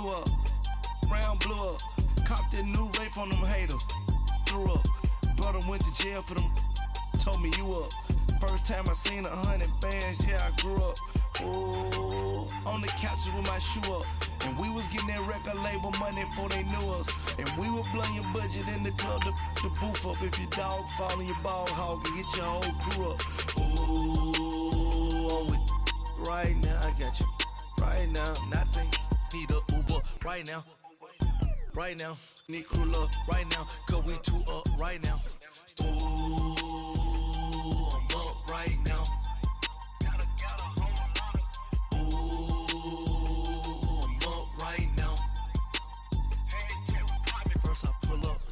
2 up, round blew up. Copped that new rape on them haters. Threw up. Brother went to jail for them. Told me you up. First time I seen 100 bands, yeah, I grew up. Ooh, on the couches with my shoe up. And we was getting that record label money before they knew us. And we were blowing your budget in the club to boof up. If your dog fall in your ball hog and get your whole crew up. Ooh, I'm with right now, I got you. Right now, nothing. Need a Uber right now. Right now, need crew love right now. Cause we 2 up right now. Ooh, I'm up right now.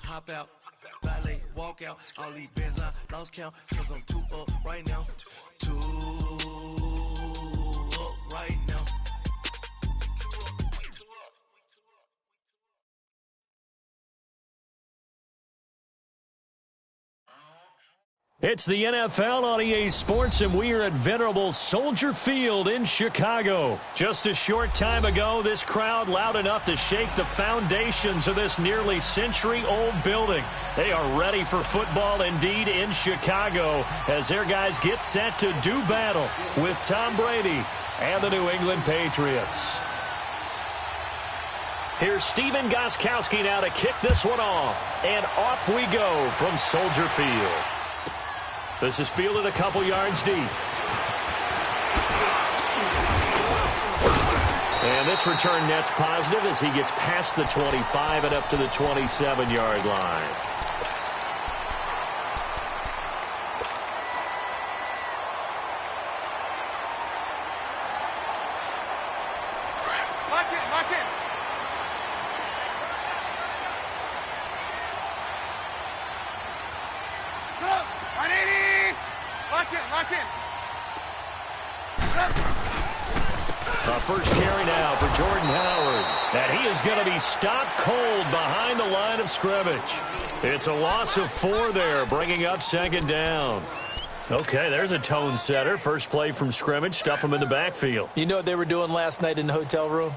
Hop out, valet, walk out. All these bands I lost count, cause I'm 2 up right now. 2 up right now. It's the NFL on EA Sports, and we are at venerable Soldier Field in Chicago. Just a short time ago, this crowd loud enough to shake the foundations of this nearly century-old building. They are ready for football indeed in Chicago as their guys get set to do battle with Tom Brady and the New England Patriots. Here's Steven Gostkowski now to kick this one off, and off we go from Soldier Field. This is fielded a couple yards deep. And this return net's positive as he gets past the 25 and up to the 27-yard line. First carry now for Jordan Howard. And he is going to be stopped cold behind the line of scrimmage. It's a loss of 4 there, bringing up 2nd down. Okay, there's a tone setter. First play from scrimmage, stuff him in the backfield. You know what they were doing last night in the hotel room?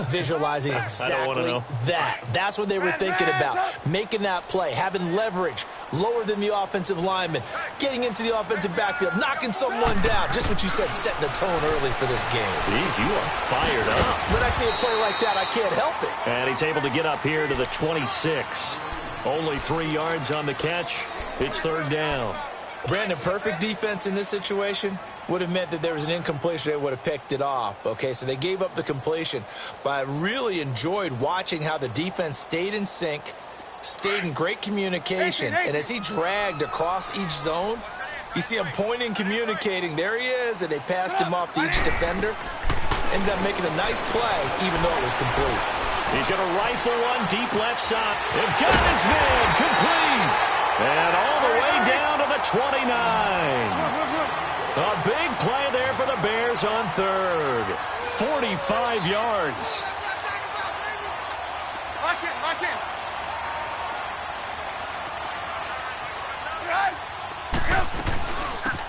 Visualizing exactly that. That's what they were thinking about. Making that play, having leverage, lower than the offensive lineman, getting into the offensive backfield, knocking someone down. Just what you said, setting the tone early for this game. Jeez, you are fired up. When I see a play like that, I can't help it. And he's able to get up here to the 26. Only 3 yards on the catch. It's 3rd down. Brandon, perfect defense in this situation would have meant that there was an incompletion. They would have picked it off. Okay, so they gave up the completion. But I really enjoyed watching how the defense stayed in sync, stayed in great communication. And as he dragged across each zone, you see him pointing, communicating. There he is, and they passed him off to each defender. Ended up making a nice play, even though it was complete. He's going to rifle one deep left side. And got his man complete. And all the way down to the 29. A big play there for the Bears on 3rd. 45 yards.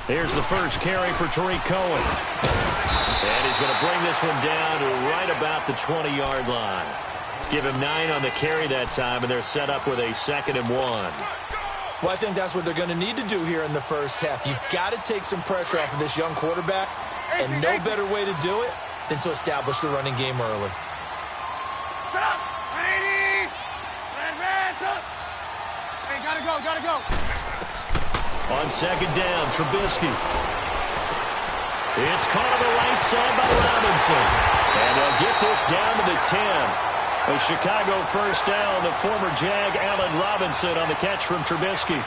Here's the first carry for Tariq Cohen. And he's going to bring this one down to right about the 20-yard line. Give him 9 on the carry that time, and they're set up with a 2nd and 1. Well, I think that's what they're going to need to do here in the first half. You've got to take some pressure off of this young quarterback, and no better way to do it than to establish the running game early. Set up! 180! Advance up! Hey, gotta go. On 2nd down, Trubisky. It's caught on the right side by Robinson. And they'll get this down to the 10. A Chicago first down, the former Jag Allen Robinson on the catch from Trubisky.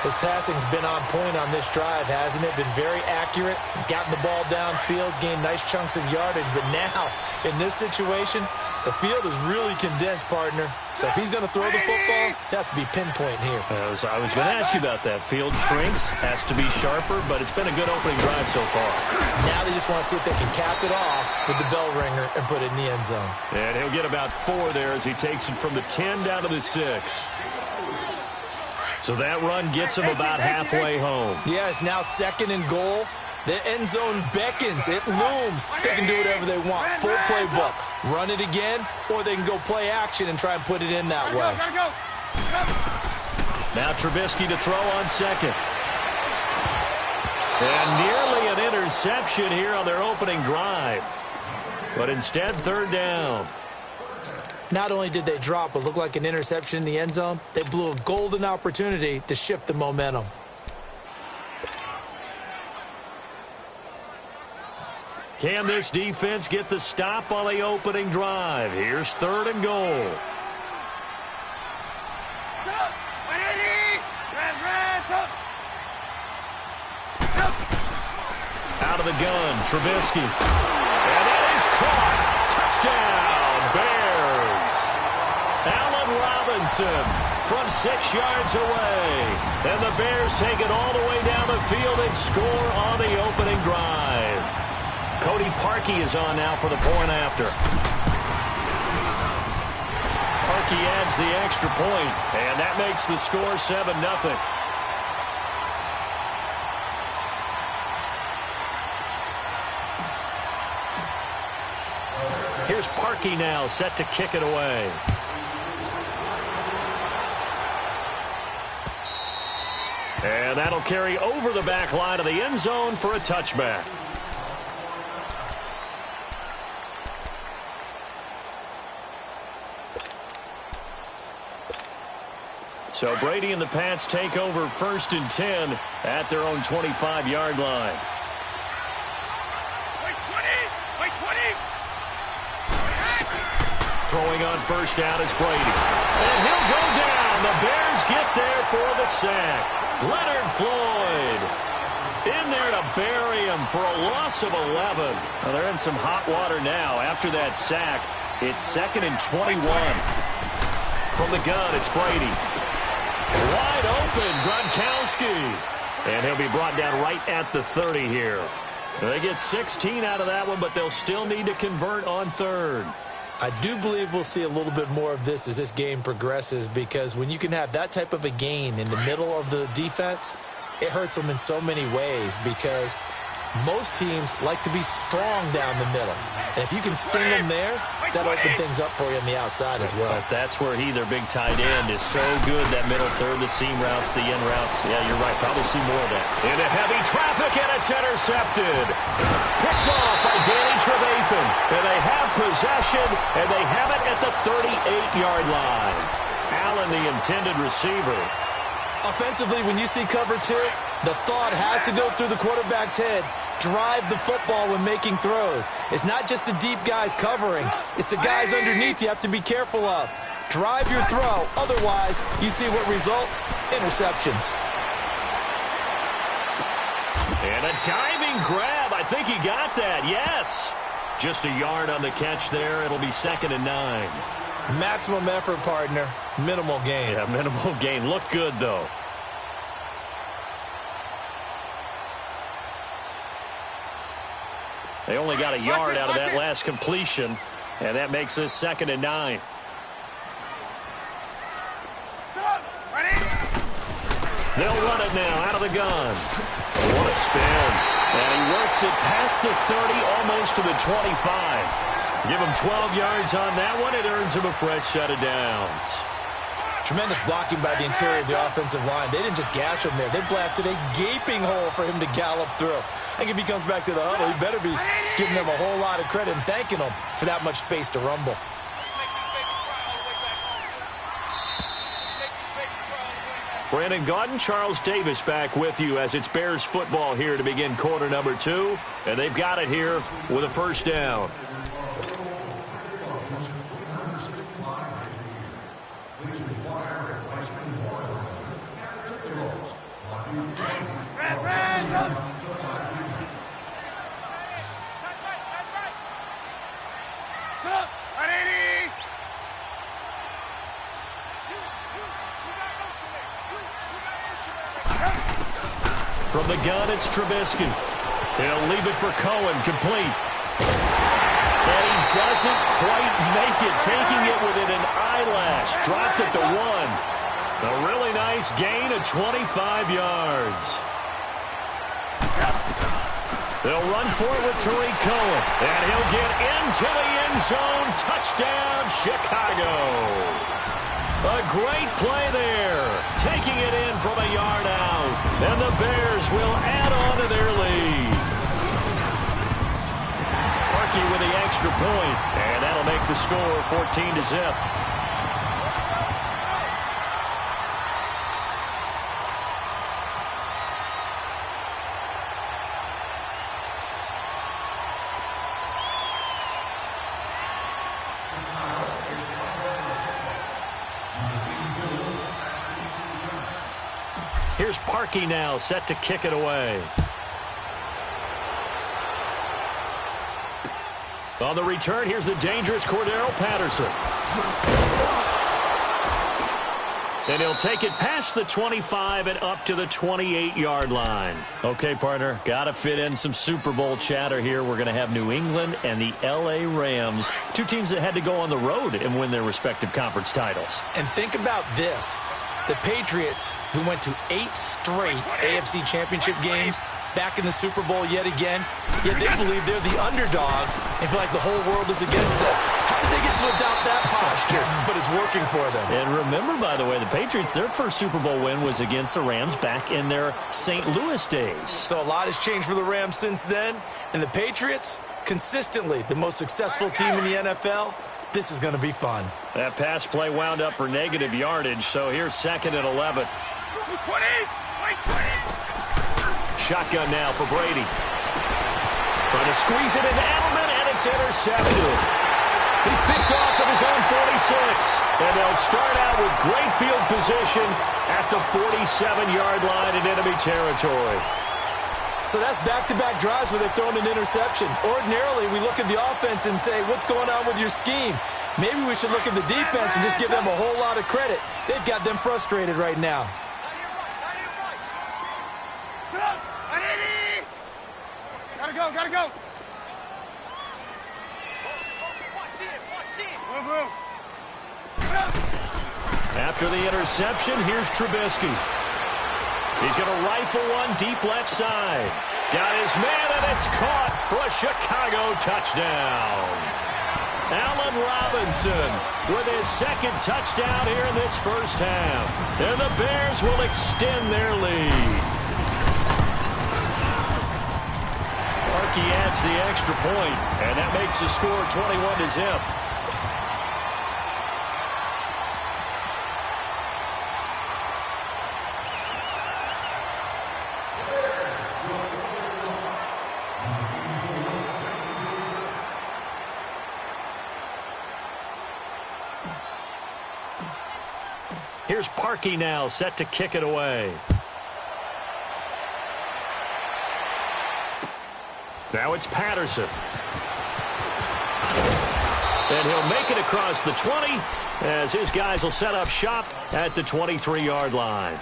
His passing's been on point on this drive, hasn't it? Been very accurate, gotten the ball downfield, gained nice chunks of yardage. But now, in this situation, the field is really condensed, partner. So if he's going to throw the football, that has to be pinpoint here. I was going to ask you about that. Field shrinks, has to be sharper, but it's been a good opening drive so far. Now they just want to see if they can cap it off with the bell ringer and put it in the end zone. And he'll get about 4 there as he takes it from the 10 down to the 6. So that run gets him about halfway home. Yeah, it's now 2nd and goal. The end zone beckons. It looms. They can do whatever they want. Full playbook. Run it again, or they can go play action and try and put it in that way. Now Trubisky to throw on second. And nearly an interception here on their opening drive. But instead, third down. Not only did they drop what looked like an interception in the end zone, they blew a golden opportunity to shift the momentum. Can this defense get the stop on the opening drive? Here's third and goal. Out of the gun, Trubisky. And that is caught. Touchdown, Bears. Allen Robinson from 6 yards away. And the Bears take it all the way down the field and score on the opening drive. Cody Parkey is on now for the point after. Parkey adds the extra point, and that makes the score 7-0. Here's Parkey now, set to kick it away. And that'll carry over the back line of the end zone for a touchback. So Brady and the Pats take over 1st and 10 at their own 25-yard line. Throwing on first down is Brady. And he'll go down. The Bears get there for the sack. Leonard Floyd in there to bury him for a loss of 11. Well, they're in some hot water now. After that sack, it's 2nd and 21. From the gun, it's Brady. Wide open, Gronkowski. And he'll be brought down right at the 30 here. They get 16 out of that one, but they'll still need to convert on third. I do believe we'll see a little bit more of this as this game progresses, because when you can have that type of a gain in the middle of the defense, it hurts them in so many ways, because most teams like to be strong down the middle. And if you can sting them there, that'll open things up for you on the outside as well. But that's where their big tight end, is so good, that middle third, the seam routes, the in routes. Yeah, you're right. Probably see more of that. Into heavy traffic, and it's intercepted. Picked off by Danny Trevathan. And they have possession, and they have it at the 38-yard line. Allen, the intended receiver. Offensively, when you see cover 2, the thought has to go through the quarterback's head. Drive the football when making throws. It's not just the deep guys covering. It's the guys underneath you have to be careful of. Drive your throw. Otherwise, you see what results? Interceptions. And a diving grab. I think he got that. Yes. Just a yard on the catch there. It'll be 2nd and 9. Maximum effort, partner. Minimal gain. Yeah, minimal gain. Look good, though. They only got a yard out of that last completion, and that makes this 2nd and 9. They'll run it now out of the gun. What a spin. And he works it past the 30, almost to the 25. Give him 12 yards on that one. It earns him a fresh set of downs. Tremendous blocking by the interior of the offensive line. They didn't just gash him there. They blasted a gaping hole for him to gallop through. I think if he comes back to the huddle, he better be giving them a whole lot of credit and thanking them for that much space to rumble. Brandon Gaudin, Charles Davis back with you as it's Bears football here to begin quarter number 2. And they've got it here with a first down. From the gun, it's Trubisky. He'll leave it for Cohen, complete. And he doesn't quite make it, taking it within an eyelash. Dropped it to 1. A really nice gain of 25 yards. They'll run for it with Tariq Cohen. And he'll get into the end zone. Touchdown, Chicago. A great play there. Taking it in from a yard out. And the Bears will add on to their lead. Parkey with the extra point. And that'll make the score 14-0. Here's Parkey now, set to kick it away. On the return, here's the dangerous Cordero Patterson. And he'll take it past the 25 and up to the 28-yard line. Okay, partner, got to fit in some Super Bowl chatter here. We're going to have New England and the L.A. Rams, two teams that had to go on the road and win their respective conference titles. And think about this. The Patriots, who went to 8 straight AFC championship games, back in the Super Bowl yet again, yet they believe they're the underdogs and feel like the whole world is against them. How did they get to adopt that posture? But it's working for them. And remember, by the way, the Patriots, their first Super Bowl win was against the Rams back in their St. Louis days. So a lot has changed for the Rams since then. And the Patriots, consistently the most successful team in the NFL. This is going to be fun. That pass play wound up for negative yardage, so here's 2nd and 11. 20! Shotgun now for Brady. Trying to squeeze it into Edelman, and it's intercepted. He's picked off at his own 46. And they'll start out with great field position at the 47-yard line in enemy territory. So that's back-to-back drives where they've thrown an interception. Ordinarily, we look at the offense and say, what's going on with your scheme? Maybe we should look at the defense and just give them a whole lot of credit. They've got them frustrated right now. Gotta go, gotta go. Move. After the interception, here's Trubisky. He's going to rifle one deep left side. Got his man, and it's caught for a Chicago touchdown. Allen Robinson with his 2nd touchdown here in this first half. And the Bears will extend their lead. Parkey adds the extra point, and that makes the score 21-0. Here's Parkey now, set to kick it away. Now it's Patterson. And he'll make it across the 20 as his guys will set up shop at the 23-yard line.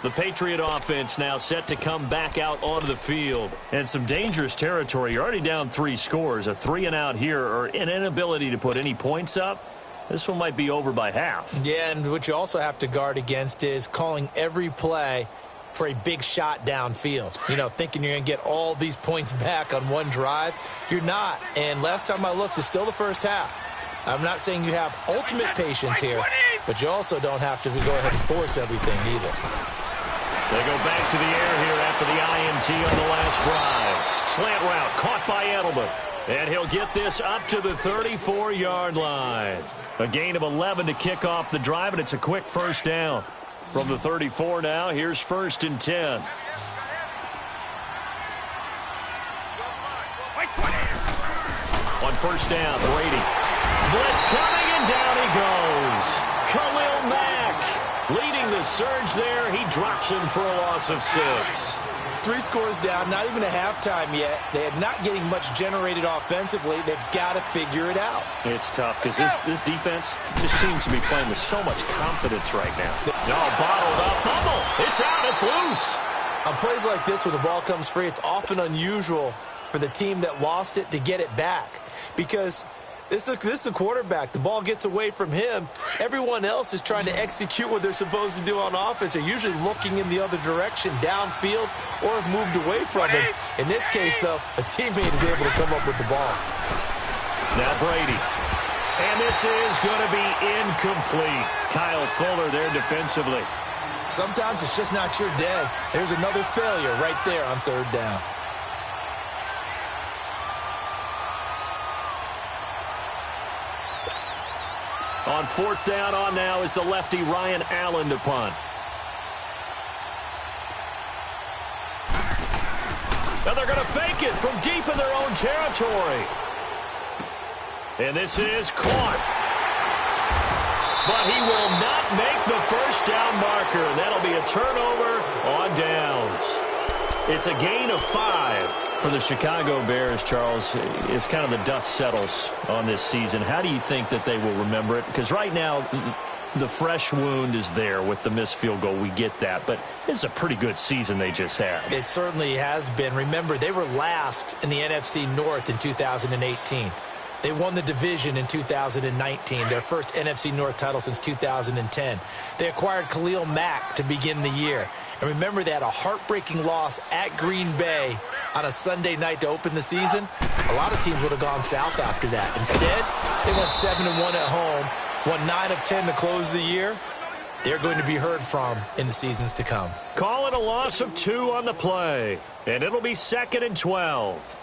The Patriot offense now set to come back out onto the field. And some dangerous territory. You're already down 3 scores. A 3-and-out here or an inability to put any points up. This one might be over by half. Yeah, and what you also have to guard against is calling every play for a big shot downfield. You know, thinking you're going to get all these points back on one drive. You're not. And last time I looked, it's still the first half. I'm not saying you have ultimate patience here, but you also don't have to go ahead and force everything either. They go back to the air here after the INT on the last drive. Slant route caught by Edelman. And he'll get this up to the 34-yard line. A gain of 11 to kick off the drive, and it's a quick first down. From the 34 now, here's 1st and 10. On first down, Brady. Blitz coming, and down he goes. Khalil Mack leading the surge there. He drops him for a loss of 6. 3 scores down, not even a halftime yet. They are not getting much generated offensively. They've got to figure it out. It's tough because this defense just seems to be playing with so much confidence right now. No, bottled up, fumble. It's out, it's loose. On plays like this where the ball comes free, it's often unusual for the team that lost it to get it back because This is a quarterback. The ball gets away from him. Everyone else is trying to execute what they're supposed to do on offense. They're usually looking in the other direction, downfield, or have moved away from him. In this case, though, a teammate is able to come up with the ball. Now Brady. And this is going to be incomplete. Kyle Fuller there defensively. Sometimes it's just not your day. There's another failure right there on third down. On fourth down on now is the lefty Ryan Allen to punt. Now they're going to fake it from deep in their own territory. And this is caught. But he will not make the first down marker. That'll be a turnover on downs. It's a gain of 5 for the Chicago Bears, Charles. It's kind of the dust settles on this season. How do you think that they will remember it? Because right now, the fresh wound is there with the missed field goal. We get that. But this is a pretty good season they just had. It certainly has been. Remember, they were last in the NFC North in 2018. They won the division in 2019, their first NFC North title since 2010. They acquired Khalil Mack to begin the year. And remember, they had a heartbreaking loss at Green Bay on a Sunday night to open the season. A lot of teams would have gone south after that. Instead, they went 7-1 at home, won 9 of 10 to close the year. They're going to be heard from in the seasons to come. Call it a loss of 2 on the play, and it'll be 2nd and 12.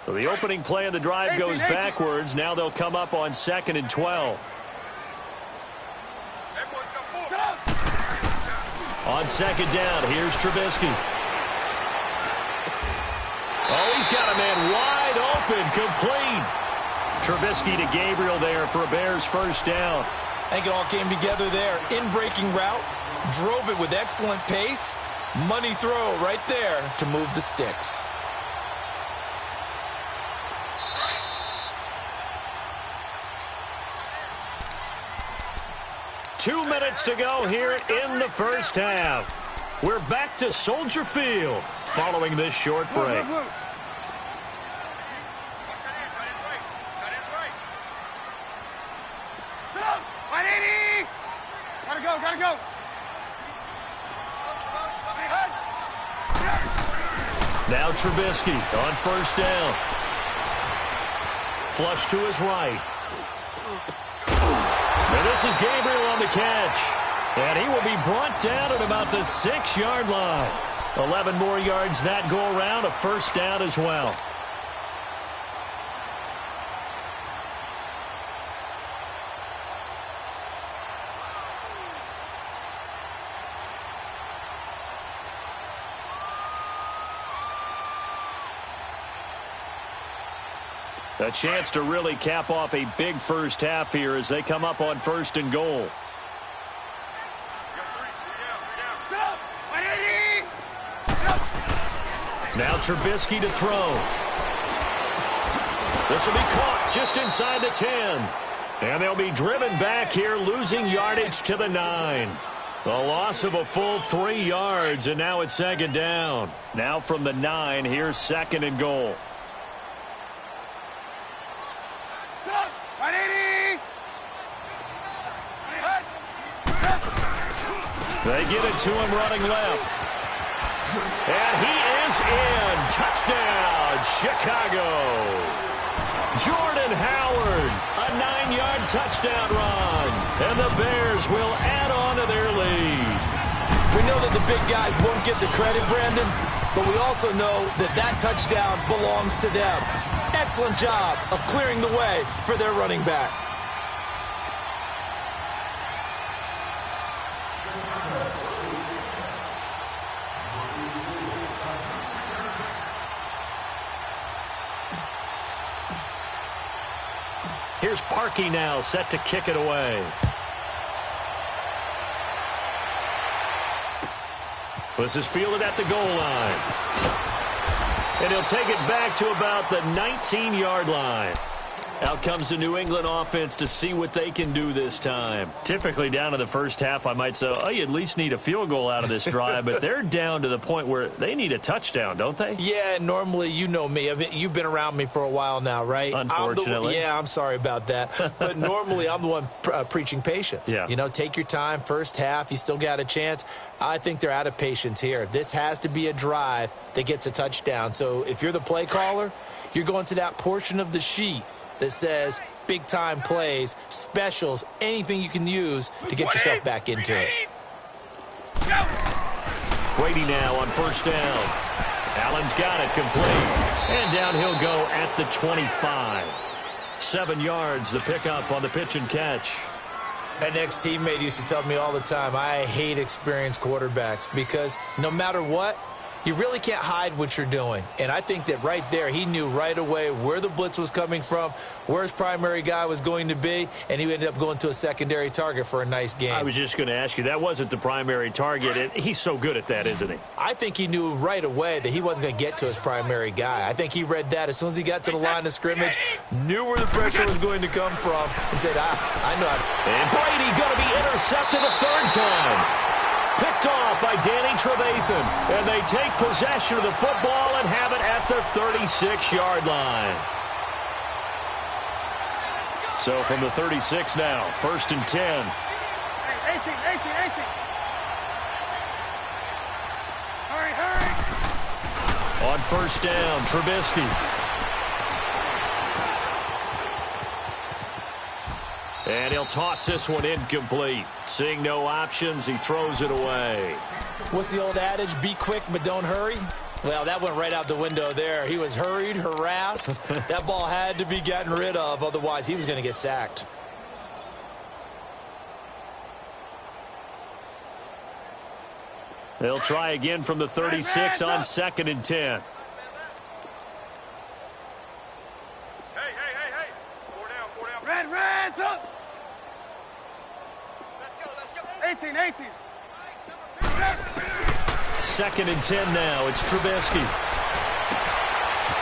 So the opening play of the drive goes backwards. Now they'll come up on 2nd and 12. On 2nd down, here's Trubisky. Oh, he's got a man wide open, complete. Trubisky to Gabriel there for a Bears first down. I think it all came together there. In-breaking route, drove it with excellent pace. Money throw right there to move the sticks. Two minutes to go here in the first half. We're back to Soldier Field following this short break. Gotta go. Now Trubisky on first down. Flush to his right. And this is Gabriel on the catch. And he will be brought down at about the 6-yard line. 11 more yards that go around, a first down as well. A chance to really cap off a big first half here as they come up on 1st and goal. Now Trubisky to throw. This will be caught just inside the 10. And they'll be driven back here, losing yardage to the 9. The loss of a full 3 yards, and now it's 2nd down. Now from the 9, here's 2nd and goal. They get it to him running left. And he is in. Touchdown, Chicago. Jordan Howard, a 9-yard touchdown run. And the Bears will add on to their lead. We know that the big guys won't get the credit, Brandon, but we also know that that touchdown belongs to them. Excellent job of clearing the way for their running back. Here's Parkey now, set to kick it away. This is fielded at the goal line. And he'll take it back to about the 19-yard line. Out comes the New England offense to see what they can do this time. Typically down to the first half, I might say, oh, you at least need a field goal out of this drive, but they're down to the point where they need a touchdown, don't they? Yeah, normally, you know me. I mean, you've been around me for a while now, right? Unfortunately. I'm sorry about that. But normally, I'm the one preaching patience. Yeah. You know, take your time. First half, you still got a chance. I think they're out of patience here. This has to be a drive that gets a touchdown. So if you're the play caller, you're going to that portion of the sheet that says big-time plays, specials, anything you can use to get yourself back into it. Brady now on first down. Allen's got it complete. And down he'll go at the 25. 7 yards, the pickup on the pitch and catch. An ex-teammate used to tell me all the time, I hate experienced quarterbacks because no matter what, you really can't hide what you're doing. And I think that right there, he knew right away where the blitz was coming from, where his primary guy was going to be, and he ended up going to a secondary target for a nice game. I was just going to ask you, that wasn't the primary target. He's so good at that, isn't he? I think he knew right away that he wasn't going to get to his primary guy. I think he read that as soon as he got to the line of scrimmage, knew where the pressure was going to come from, and said, I know. And Brady going to be intercepted a third time. Picked off by Danny Trevathan. And they take possession of the football and have it at the 36-yard line. So from the 36 now, 1st and 10. Hey, 18. Hurry. On first down, Trubisky. And he'll toss this one incomplete. Seeing no options, he throws it away. What's the old adage? Be quick, but don't hurry. Well, that went right out the window there. He was hurried, harassed. That ball had to be gotten rid of. Otherwise, he was going to get sacked. They'll try again from the 36 on 2nd and 10. Hey. 4 down. Red, up. Let's go. 18. 2nd and 10 now. It's Trubisky.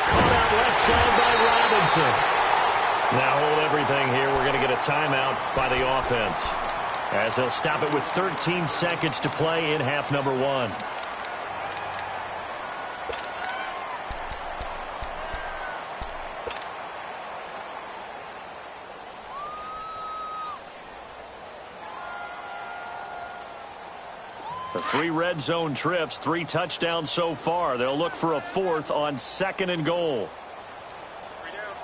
Caught out left side by Robinson. Now hold everything here. We're going to get a timeout by the offense, as they'll stop it with 13 seconds to play in half number 1. The 3 red zone trips, 3 touchdowns so far. They'll look for a 4th on 2nd and goal. 3 down.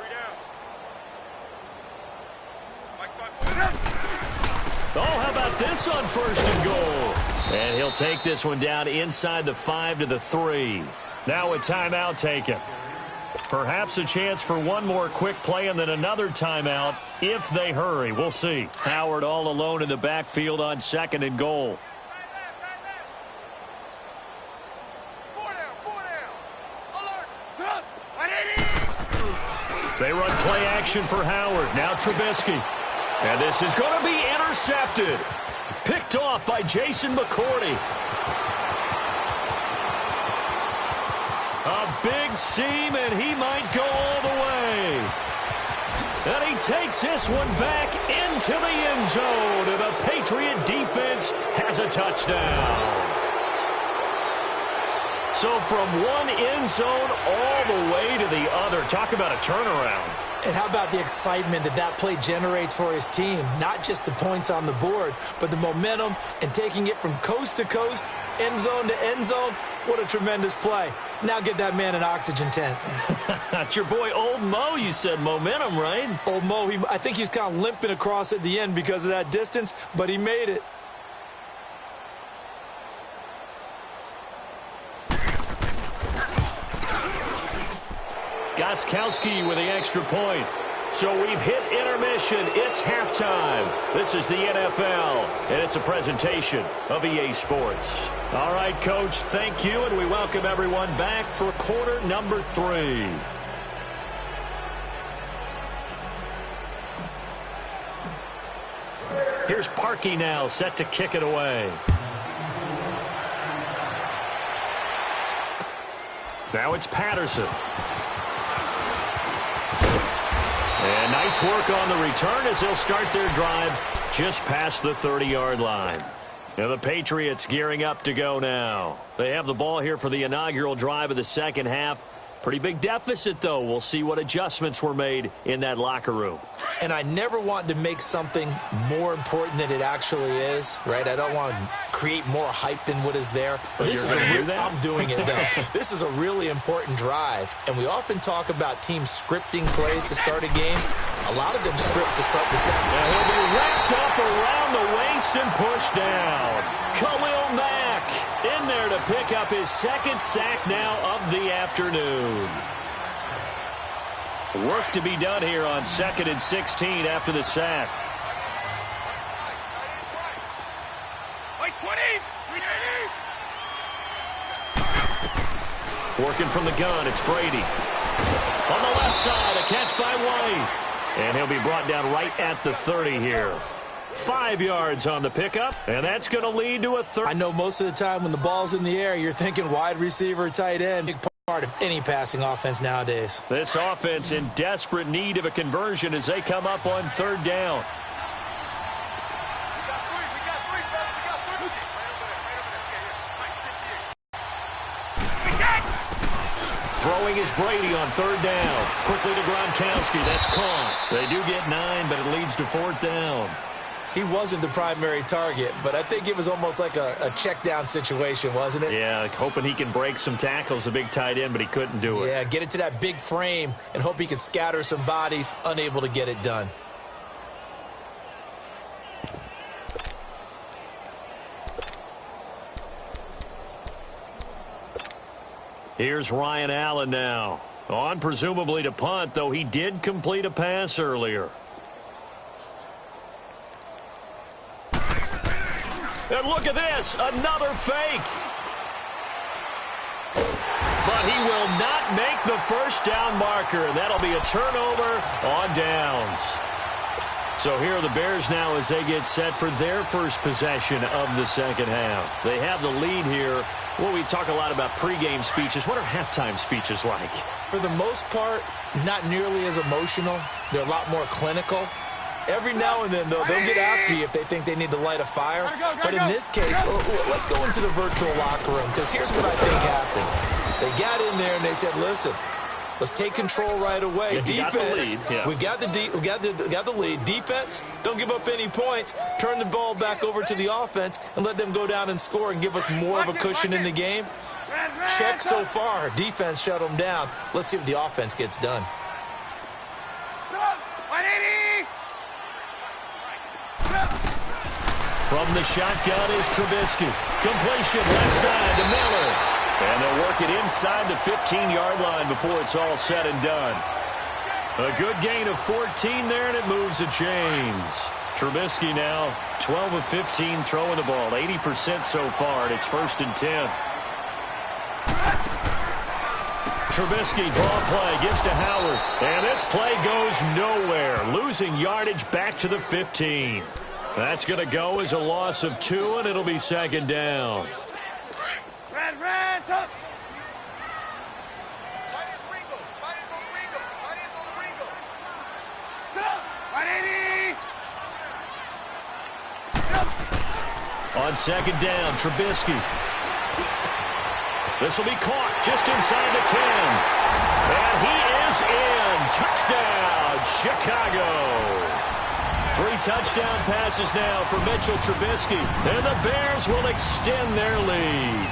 Oh, how about this on 1st and goal? And he'll take this one down inside the 5 to the 3. Now a timeout taken. Perhaps a chance for one more quick play and then another timeout if they hurry. We'll see. Howard all alone in the backfield on 2nd and goal. They run play action for Howard. Now Trubisky. And this is going to be intercepted. Picked off by Jason McCourty. A big seam, and he might go all the way. And he takes this one back into the end zone. And the Patriot defense has a touchdown. So from one end zone all the way to the other. Talk about a turnaround. And how about the excitement that play generates for his team? Not just the points on the board, but the momentum and taking it from coast to coast, end zone to end zone. What a tremendous play. Now get that man an oxygen tent. That's your boy Old Mo. You said momentum, right? Old Mo, I think he's kind of limping across at the end because of that distance, but he made it. Gostkowski with the extra point. So we've hit intermission. It's halftime. This is the NFL, and it's a presentation of EA Sports. All right, Coach, thank you, and we welcome everyone back for quarter number 3. Here's Parkey now, set to kick it away. Now it's Patterson. And nice work on the return as they'll start their drive just past the 30-yard line. Now the Patriots gearing up to go now. They have the ball here for the inaugural drive of the second half. Pretty big deficit, though. We'll see what adjustments were made in that locker room. And I never want to make something more important than it actually is, right? I don't want to create more hype than what is there. But this is I'm doing it, though. This is a really important drive. And we often talk about teams scripting plays to start a game. A lot of them script to start the second. And he'll be wrapped up around the waist and pushed down. Khalil Mack in there to pick up his second sack now of the afternoon. Work to be done here on 2nd and 16 after the sack. Working from the gun, it's Brady. On the left side, a catch by White. And he'll be brought down right at the 30 here. 5 yards on the pickup, and that's going to lead to a third. I know most of the time when the ball's in the air, you're thinking wide receiver, tight end. Big part of any passing offense nowadays. This offense in desperate need of a conversion as they come up on 3rd down. Throwing is Brady on 3rd down. Quickly to Gronkowski. That's caught. They do get 9, but it leads to 4th down. He wasn't the primary target, but I think it was almost like a check down situation, wasn't it? Yeah, hoping he can break some tackles, a big tight end, but he couldn't do it. Yeah, get it to that big frame and hope he can scatter some bodies, unable to get it done. Here's Ryan Allen now. On presumably to punt, though he did complete a pass earlier. And look at this, another fake. But he will not make the first down marker, and that'll be a turnover on downs. So here are the Bears now as they get set for their first possession of the second half. They have the lead here. Well, we talk a lot about pregame speeches. What are halftime speeches like? For the most part, not nearly as emotional. They're a lot more clinical. Every now and then, though, they'll get after you if they think they need to light a fire. But in this case, let's go into the virtual locker room, because here's what I think happened. They got in there and they said, listen, let's take control right away. Yeah, defense, we got the lead. Defense, don't give up any points. Turn the ball back over to the offense and let them go down and score and give us more of a cushion in the game. Check so far. Defense shut them down. Let's see if the offense gets done. From the shotgun is Trubisky. Completion left side to Miller. And they'll work it inside the 15-yard line before it's all said and done. A good gain of 14 there, and it moves the chains. Trubisky now 12 of 15 throwing the ball, 80% so far, and it's 1st and 10. Trubisky draw play, gives to Howard. And this play goes nowhere, losing yardage back to the 15. That's going to go as a loss of 2, and it'll be 2nd down. Red, up. On 2nd down, Trubisky. This will be caught just inside the 10. And he is in. Touchdown, Chicago. 3 touchdown passes now for Mitchell Trubisky. And the Bears will extend their lead.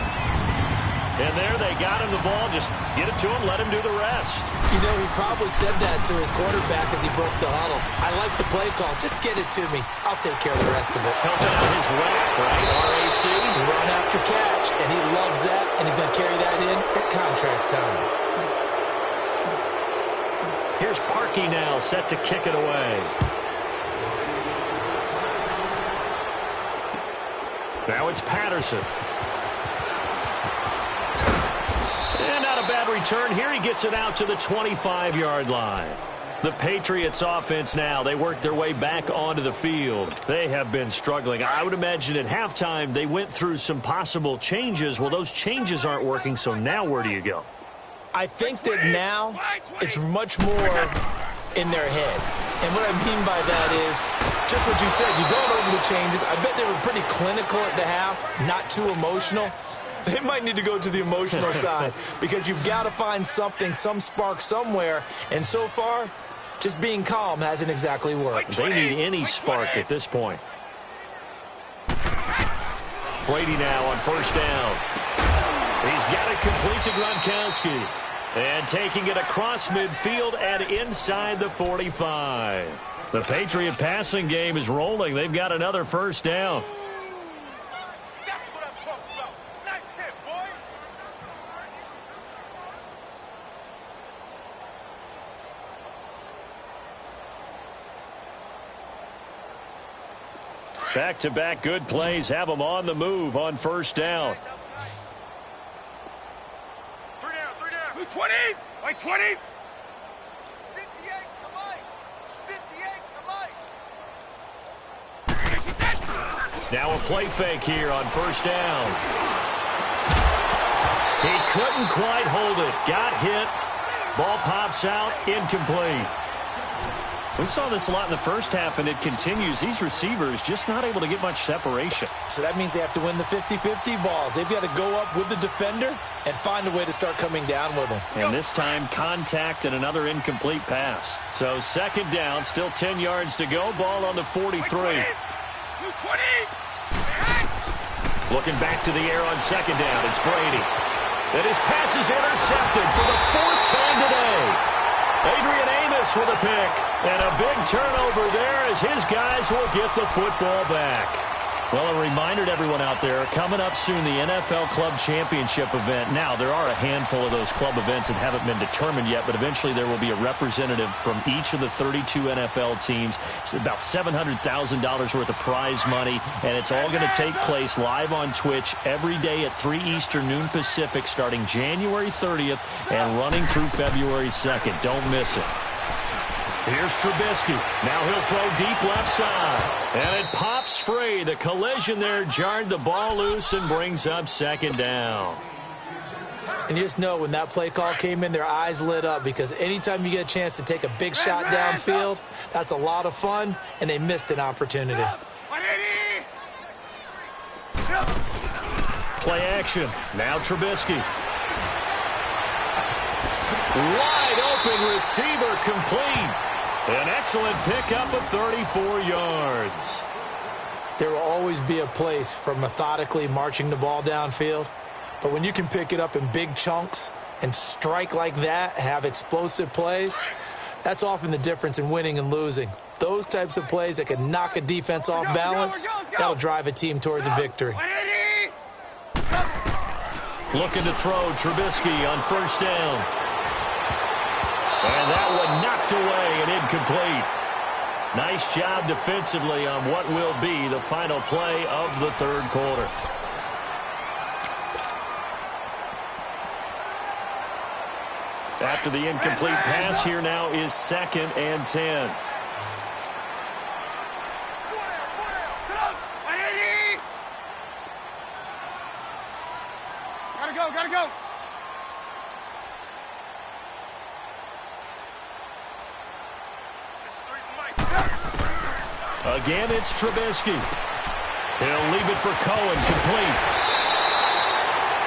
And there they got him the ball. Just get it to him, let him do the rest. You know, he probably said that to his quarterback as he broke the huddle. I like the play call. Just get it to me. I'll take care of the rest of it. Helping out his rack, right? RAC. Run after catch, and he loves that, and he's going to carry that in at contract time. Here's Parkey now, set to kick it away. Now it's Patterson. And not a bad return here. He gets it out to the 25-yard line. The Patriots offense now, they work their way back onto the field. They have been struggling. I would imagine at halftime they went through some possible changes. Well, those changes aren't working, so now where do you go? I think that now it's much more in their head. And what I mean by that is just what you said. You're going over the changes. I bet they were pretty clinical at the half, not too emotional. They might need to go to the emotional side because you've got to find something, some spark somewhere. And so far, just being calm hasn't exactly worked. They need any spark at this point. Brady now on first down. He's got it complete to Gronkowski. And taking it across midfield and inside the 45. The Patriot passing game is rolling. They've got another first down. That's what I'm talking about. Nice hit, boy. Back-to-back good plays have them on the move on first down. 20! Like 20! 58 to Now a play fake here on first down. He couldn't quite hold it. Got hit. Ball pops out. Incomplete. We saw this a lot in the first half, and it continues. These receivers just not able to get much separation. So that means they have to win the 50-50 balls. They've got to go up with the defender and find a way to start coming down with them. And this time, contact and another incomplete pass. So second down, still 10 yards to go. Ball on the 43. 20! Looking back to the air on second down. It's Brady. And his pass is intercepted for the fourth time today. Adrian Amos with a pick. And a big turnover there as his guys will get the football back. Well, a reminder to everyone out there, coming up soon, the NFL Club Championship event. Now, there are a handful of those club events that haven't been determined yet, but eventually there will be a representative from each of the 32 NFL teams. It's about $700,000 worth of prize money, and it's all going to take place live on Twitch every day at 3 Eastern, noon Pacific, starting January 30th and running through February 2nd. Don't miss it. Here's Trubisky. Now he'll throw deep left side. And it pops free. The collision there jarred the ball loose and brings up second down. And you just know when that play call came in, their eyes lit up because anytime you get a chance to take a big shot downfield, that's a lot of fun, and they missed an opportunity. Play action. Now Trubisky. Wide open receiver complete. An excellent pickup of 34 yards. There will always be a place for methodically marching the ball downfield. But when you can pick it up in big chunks and strike like that, have explosive plays, that's often the difference in winning and losing. Those types of plays that can knock a defense off balance, that'll drive a team towards a victory. Looking to throw Trubisky on first down. And that one knocked away and incomplete. Nice job defensively on what will be the final play of the third quarter. After the incomplete pass, here now is 2nd and 10. Gotta go. Again, it's Trubisky. He'll leave it for Cohen, complete.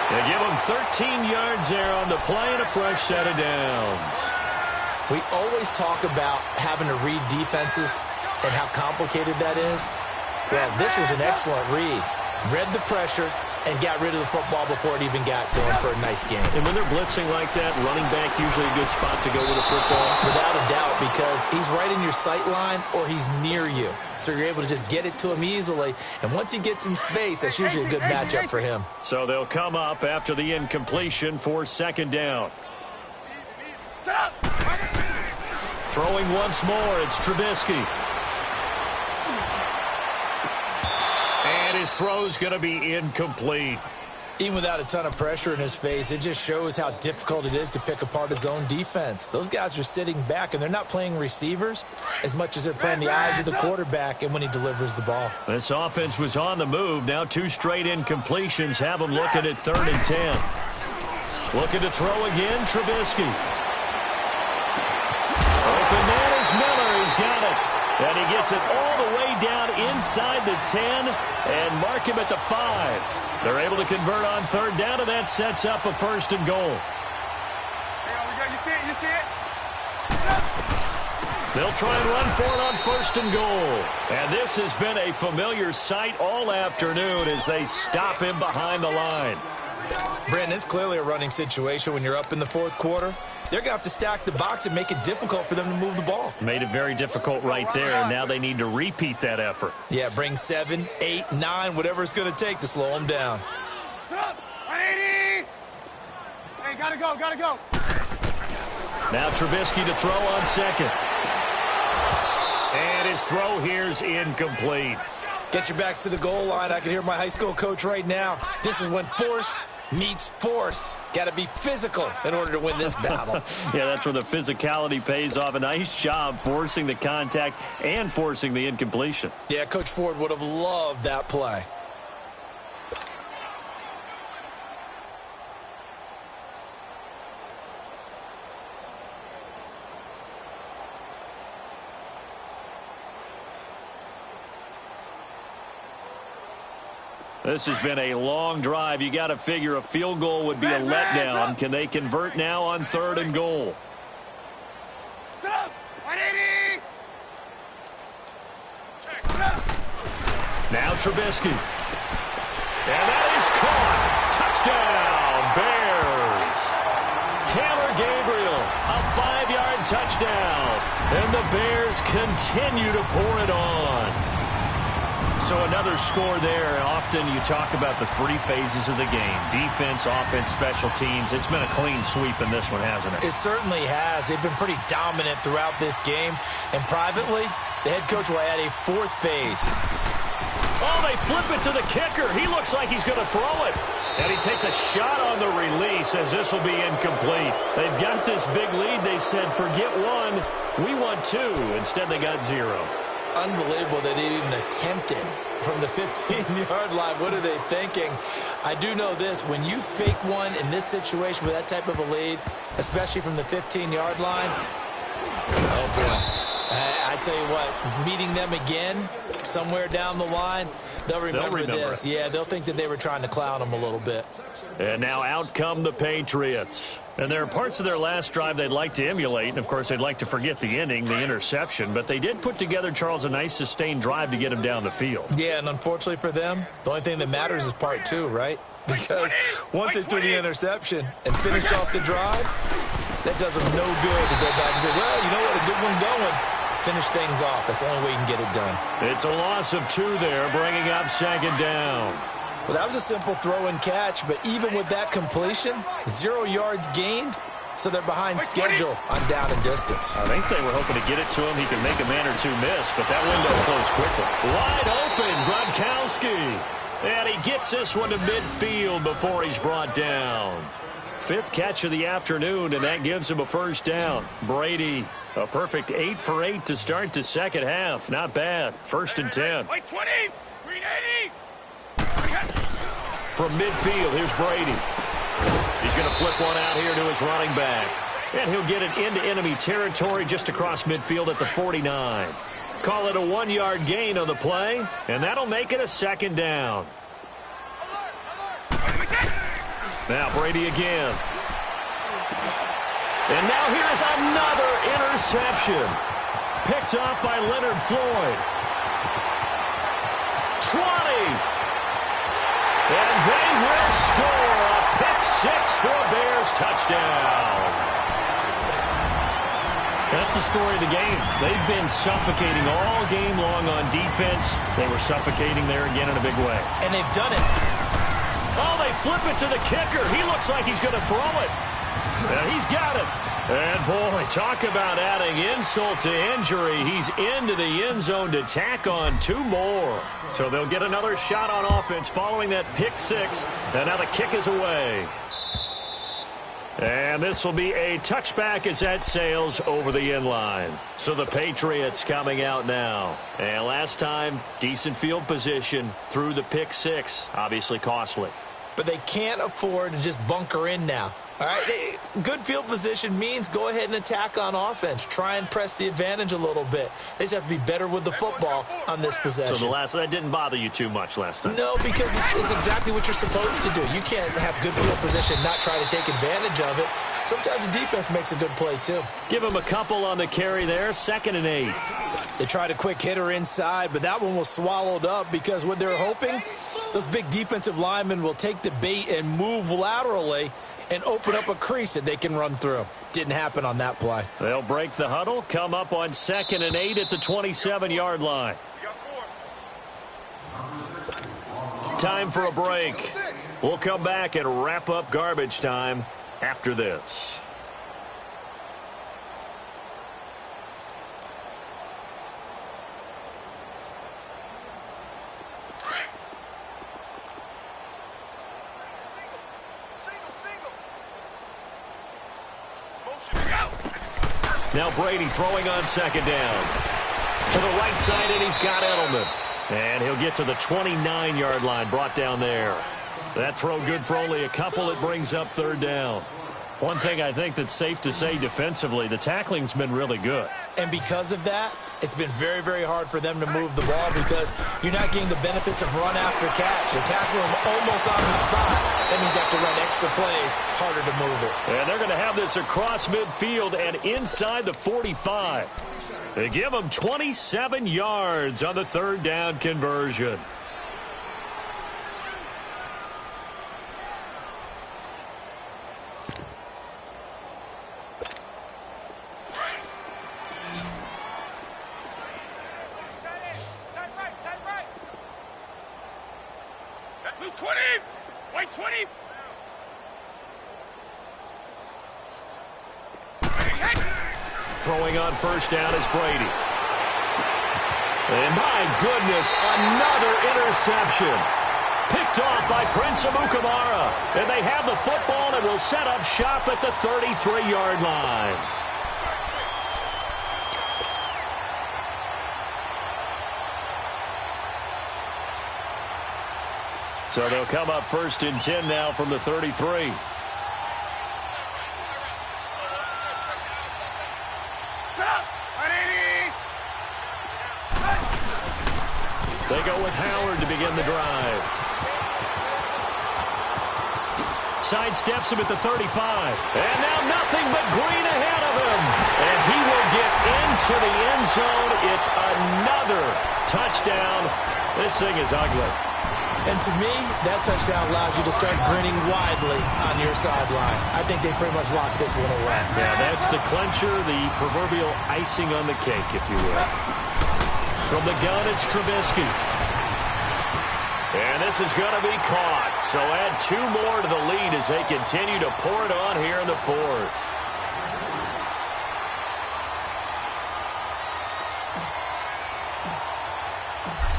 They give him 13 yards there on the play and a fresh set of downs. We always talk about having to read defenses and how complicated that is. Well, this was an excellent read. Read the pressure and got rid of the football before it even got to him for a nice game. And when they're blitzing like that, running back usually a good spot to go with a football. Without a doubt, because he's right in your sight line or he's near you. So you're able to just get it to him easily. And once he gets in space, that's usually a good matchup for him. So they'll come up after the incompletion for second down. Throwing once more, it's Trubisky. And his throw's going to be incomplete. Even without a ton of pressure in his face, it just shows how difficult it is to pick apart his own defense. Those guys are sitting back, and they're not playing receivers as much as they're playing the eyes of the quarterback and when he delivers the ball. This offense was on the move. Now 2 straight incompletions have them looking at 3rd and 10. Looking to throw again, Trubisky. Open man is Here's Miller. He's got it. And he gets it all the way down inside the 10 and mark him at the 5. They're able to convert on third down, and that sets up a 1st and goal. You see it? You see it? They'll try and run for it on 1st and goal. And this has been a familiar sight all afternoon as they stop him behind the line. Brandon, it's clearly a running situation when you're up in the 4th quarter. They're going to have to stack the box and make it difficult for them to move the ball. Made it very difficult right there. Now they need to repeat that effort. Yeah, bring 7, 8, 9, whatever it's going to take to slow them down. 180! Hey, gotta go, gotta go. Now Trubisky to throw on 2nd. And his throw here's incomplete. Get your backs to the goal line. I can hear my high school coach right now. This is when force meets force. Got to be physical in order to win this battle. Yeah, that's where the physicality pays off. A nice job forcing the contact and forcing the incompletion. Yeah, Coach Ford would have loved that play. This has been a long drive. You got to figure a field goal would be a letdown. Can they convert now on 3rd and goal? 180! Now Trubisky. And that is caught. Touchdown, Bears. Taylor Gabriel, a 5-yard touchdown. And the Bears continue to pour it on. So another score there. Often you talk about the 3 phases of the game. Defense, offense, special teams. It's been a clean sweep in this one, hasn't it? It certainly has. They've been pretty dominant throughout this game. And privately, the head coach will add a 4th phase. Oh, they flip it to the kicker. He looks like he's going to throw it. And he takes a shot on the release as this will be incomplete. They've got this big lead. They said, forget 1. We want 2. Instead, they got 0. Unbelievable that they didn't attempt it from the 15-yard line. What are they thinking? I do know this. When you fake one in this situation with that type of a lead, especially from the 15-yard line, oh, boy. I tell you what, meeting them again somewhere down the line, they'll remember this. Yeah, they'll think that they were trying to clown them a little bit. And now out come the Patriots. And there are parts of their last drive they'd like to emulate. And, of course, they'd like to forget the inning, the interception. But they did put together, Charles, a nice sustained drive to get him down the field. Yeah, and unfortunately for them, the only thing that matters is part 2, right? Because once they threw the interception and finished off the drive, that does them no good to go back and say, well, you know what, a good one going. Finish things off. That's the only way you can get it done. It's a loss of 2 there, bringing up 2nd down. Well, that was a simple throw and catch, but even with that completion, 0 yards gained, so they're behind schedule on down and distance. I think they were hoping to get it to him. He could make a man or 2 miss, but that window closed quickly. Wide open, Gronkowski. And he gets this one to midfield before he's brought down. 5th catch of the afternoon, and that gives him a 1st down. Brady, a perfect 8 for 8 to start the 2nd half. Not bad. 1st and 10. White 20! Green 80! From midfield, here's Brady. He's going to flip one out here to his running back. And he'll get it into enemy territory just across midfield at the 49. Call it a 1-yard gain on the play, and that'll make it a 2nd down. Now Brady again. And now here's another interception. Picked off by Leonard Floyd. 20. And they will score a pick 6 for a Bears touchdown. That's the story of the game. They've been suffocating all game long on defense. They were suffocating there again in a big way. And they've done it. Oh, they flip it to the kicker. He looks like he's going to throw it. And he's got it. And, boy, talk about adding insult to injury. He's into the end zone to tack on 2 more. So they'll get another shot on offense following that pick 6. And now the kick is away. And this will be a touchback as that sails over the end line. So the Patriots coming out now. And last time, decent field position through the pick 6. Obviously costly. But they can't afford to just bunker in now. All right, good field position means go ahead and attack on offense. Try and press the advantage a little bit. They just have to be better with the football on this possession. So that didn't bother you too much last time? No, because it's exactly what you're supposed to do. You can't have good field position and not try to take advantage of it. Sometimes the defense makes a good play, too. Give him a couple on the carry there, 2nd and 8. They tried a quick hitter inside, but that one was swallowed up because what they're hoping, those big defensive linemen will take the bait and move laterally and open up a crease that they can run through. Didn't happen on that play. They'll break the huddle, come up on 2nd and 8 at the 27-yard line. Time for a break. We'll come back and wrap up garbage time after this. Now Brady throwing on 2nd down. To the right side, and he's got Edelman. And he'll get to the 29-yard line, brought down there. That throw good for only a couple. It brings up 3rd down. One thing I think that's safe to say defensively, the tackling's been really good. And because of that, it's been very, very hard for them to move the ball because you're not getting the benefits of run after catch. They tackle them almost on the spot. That means you have to run extra plays, harder to move it. And they're going to have this across midfield and inside the 45. They give them 27 yards on the 3rd down conversion. Throwing on 1st down is Brady. And my goodness, another interception. Picked off by Prince Amukamara. And they have the football and will set up shop at the 33-yard line. So they'll come up 1st and 10 now from the 33. They go with Howard to begin the drive. Sidesteps him at the 35. And now nothing but green ahead of him. And he will get into the end zone. It's another touchdown. This thing is ugly. And to me, that touchdown allows you to start grinning widely on your sideline. I think they pretty much locked this one away. Yeah, that's the clincher, the proverbial icing on the cake, if you will. From the gun, it's Trubisky. And this is going to be caught. So add 2 more to the lead as they continue to pour it on here in the 4th.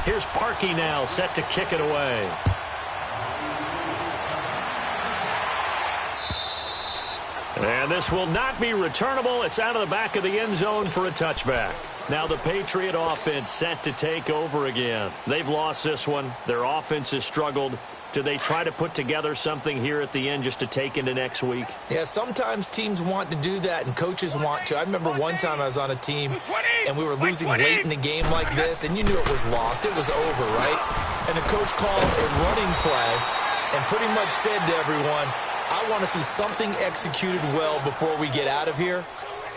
Here's Parkey now, set to kick it away. And this will not be returnable. It's out of the back of the end zone for a touchback. Now the Patriot offense set to take over again. They've lost this one. Their offense has struggled. Do they try to put together something here at the end just to take into next week? Yeah, sometimes teams want to do that and coaches want to. I remember one time I was on a team and we were losing late in the game like this and you knew it was lost. It was over, right? And the coach called a running play and pretty much said to everyone, I want to see something executed well before we get out of here.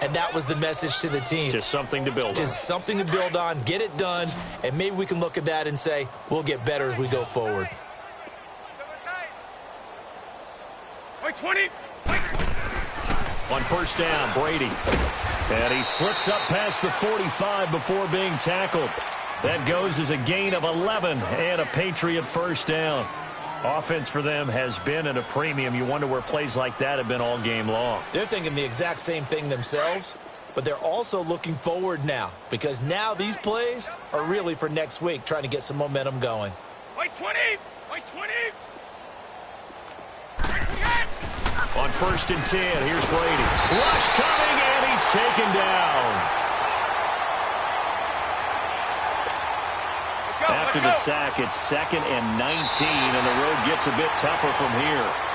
And that was the message to the team. Just something to build on. Just something to build on, get it done, and maybe we can look at that and say, we'll get better as we go forward. 20. On 1st down, Brady. And he slips up past the 45 before being tackled. That goes as a gain of 11 and a Patriot 1st down. Offense for them has been at a premium. You wonder where plays like that have been all game long. They're thinking the exact same thing themselves, but they're also looking forward now because now these plays are really for next week, trying to get some momentum going. Wait 20. On 1st and 10, here's Brady. Rush coming, and he's taken down. After the sack, it's 2nd and 19, and the road gets a bit tougher from here.